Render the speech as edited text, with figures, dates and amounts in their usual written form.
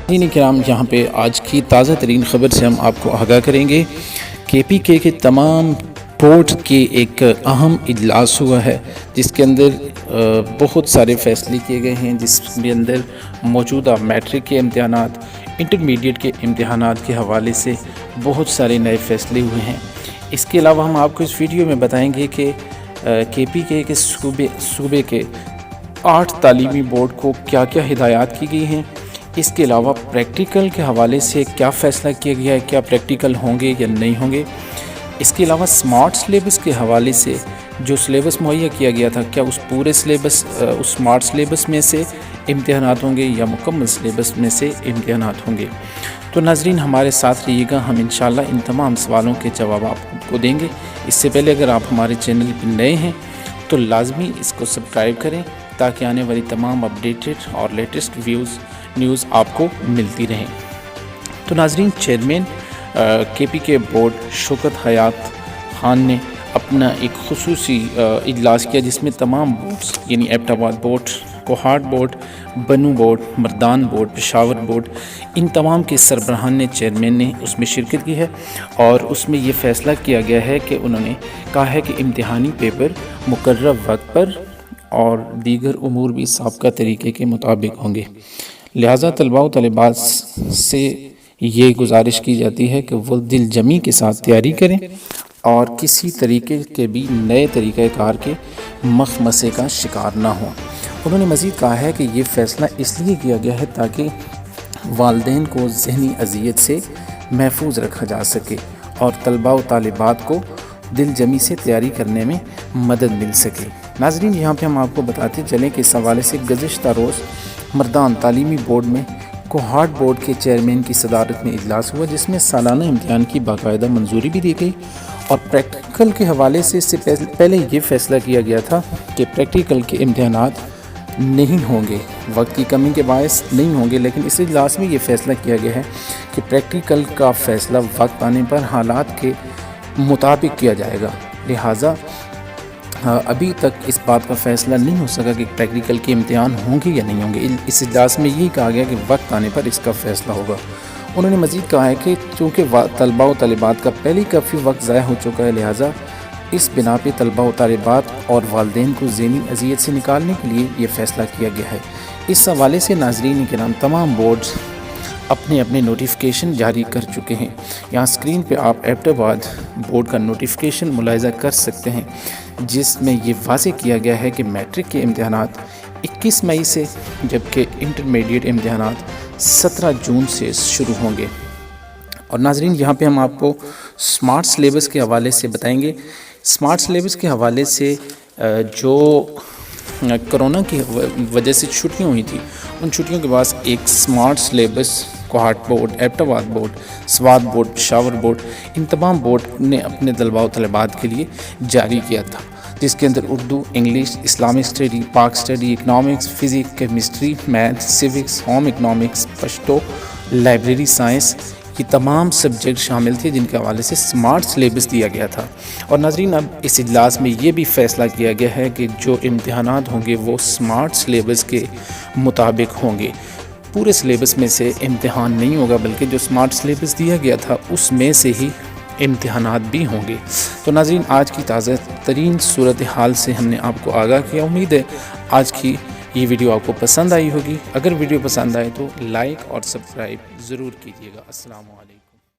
ناظرین کرام، یہاں پہ آج کی تازہ ترین خبر سے ہم آپ کو آگاہ کریں گے۔ KPK کے تمام بورڈ کے ایک اہم اجلاس ہوا ہے، جس کے اندر بہت سارے فیصلے کیے گئے ہیں، جس کے اندر موجودہ میٹرک کے امتحانات، انٹرمیڈیٹ کے امتحانات کے حوالے سے بہت سارے نئے فیصلے ہوئے ہیں۔ اس کے علاوہ ہم آپ کو اس ویڈیو میں بتائیں گے کہ KPK کے صوبے کے 8 تعلیمی بورڈ کو کیا کیا ہدایات کی گئی ہیں۔ اس کے علاوہ پریکٹیکل کے حوالے سے کیا فیصلہ کیا گیا ہے، کیا پریکٹیکل ہوں گے یا نہیں ہوں گے۔ اس کے علاوہ سمارٹ سلیبس کے حوالے سے جو سلیبس مہیا کیا گیا تھا، کیا اس پورے سلیبس اس سمارٹ سلیبس میں سے امتحانات ہوں گے یا مکمل سلیبس میں سے امتحانات ہوں گے۔ تو ناظرین ہمارے ساتھ رہیے گا، ہم انشاءاللہ ان تمام سوالوں کے جواب آپ کو دیں گے۔ اس سے پہلے اگر آپ ہمارے چینل پہ نئے ہیں تو لازمی اس کو سبسکرائب کریں تاکہ آنے والی تمام اپڈیٹڈ اور لیٹسٹ نیوز آپ کو ملتی رہیں۔ تو ناظرین، چیئرمین KPK بورڈ شوکت حیات خان نے اپنا ایک خصوصی اجلاس کیا، جس میں تمام بورڈز یعنی ایبٹ آباد بورڈ، کوہاٹ بورڈ، بنو بورڈ، مردان بورڈ، پشاور بورڈ، ان تمام کے سربراہان نے، چیئرمین نے اس میں شرکت کی ہے، اور اس میں یہ فیصلہ کیا گیا ہے کہ انہوں نے کہا ہے کہ امتحانی پیپر مقررہ وقت پر اور دیگر امور بھی سابقہ طریقے کے مطابق ہوں گے۔ لہٰذا طلباء و طالبات سے یہ گزارش کی جاتی ہے کہ وہ دل جمی کے ساتھ تیاری کریں اور کسی طریقے کے بھی نئے طریقہ کار کے مخمسے کا شکار نہ ہوں۔ انہوں نے مزید کہا ہے کہ یہ فیصلہ اس لیے کیا گیا ہے تاکہ والدین کو ذہنی اذیت سے محفوظ رکھا جا سکے اور طلباء و طالبات کو دل جمی سے تیاری کرنے میں مدد مل سکے۔ ناظرین، یہاں پہ ہم آپ کو بتاتے چلیں کہ اس حوالے سے گزشتہ روز مردان تعلیمی بورڈ میں کوہاٹ بورڈ کے چیئرمین کی صدارت میں اجلاس ہوا، جس میں سالانہ امتحان کی باقاعدہ منظوری بھی دی گئی، اور پریکٹیکل کے حوالے سے اس سے پہلے یہ فیصلہ کیا گیا تھا کہ پریکٹیکل کے امتحانات نہیں ہوں گے، وقت کی کمی کے باعث نہیں ہوں گے، لیکن اس اجلاس میں یہ فیصلہ کیا گیا ہے کہ پریکٹیکل کا فیصلہ وقت آنے پر حالات کے مطابق کیا جائے گا۔ لہٰذا ابھی تک اس بات کا فیصلہ نہیں ہو سکا کہ پریکٹیکل کے امتحان ہوں گے یا نہیں ہوں گے۔ اس اجلاس میں یہی کہا گیا کہ وقت آنے پر اس کا فیصلہ ہوگا۔ انہوں نے مزید کہا ہے کہ چونکہ طلباء و طالبات کا پہلے کافی وقت ضائع ہو چکا ہے، لہٰذا اس بنا پہ طلباء و طالبات اور والدین کو ذہنی اذیت سے نکالنے کے لیے یہ فیصلہ کیا گیا ہے۔ اس حوالے سے ناظرین کرام، تمام بورڈز اپنے اپنے نوٹیفیکیشن جاری کر چکے ہیں۔ یہاں سکرین پہ آپ ایبٹ آباد بورڈ کا نوٹیفیکیشن ملاحظہ کر سکتے ہیں، جس میں یہ واضح کیا گیا ہے کہ میٹرک کے امتحانات 21 مئی سے، جبکہ انٹرمیڈیٹ امتحانات 17 جون سے شروع ہوں گے۔ اور ناظرین، یہاں پہ ہم آپ کو سمارٹ سلیبس کے حوالے سے بتائیں گے۔ سمارٹ سلیبس کے حوالے سے جو کرونا کی وجہ سے چھٹیاں ہوئی تھیں، ان چھٹیوں کے بعد ایک smart syllabus Kohat board, Abbottabad board, Swat board, Peshawar board, ان تمام بورڈ نے اپنے طلباء و طالبات کے لیے جاری کیا تھا، جس کے اندر اردو، انگلش، اسلامک اسٹڈی، پاک study, economics, physics, chemistry, math, سیوکس، home economics, Pashto, library science, یہ تمام سبجیکٹ شامل تھے جن کے حوالے سے سمارٹ سلیبس دیا گیا تھا۔ اور ناظرین، اب اس اجلاس میں یہ بھی فیصلہ کیا گیا ہے کہ جو امتحانات ہوں گے وہ سمارٹ سلیبس کے مطابق ہوں گے۔ پورے سلیبس میں سے امتحان نہیں ہوگا، بلکہ جو سمارٹ سلیبس دیا گیا تھا اس میں سے ہی امتحانات بھی ہوں گے۔ تو ناظرین، آج کی تازہ ترین صورتحال سے ہم نے آپ کو آگاہ کیا۔ امید ہے آج کی یہ ویڈیو آپ کو پسند آئی ہوگی۔ اگر ویڈیو پسند آئے تو لائک اور سبسکرائب ضرور کیجیے گا۔ السلام علیکم۔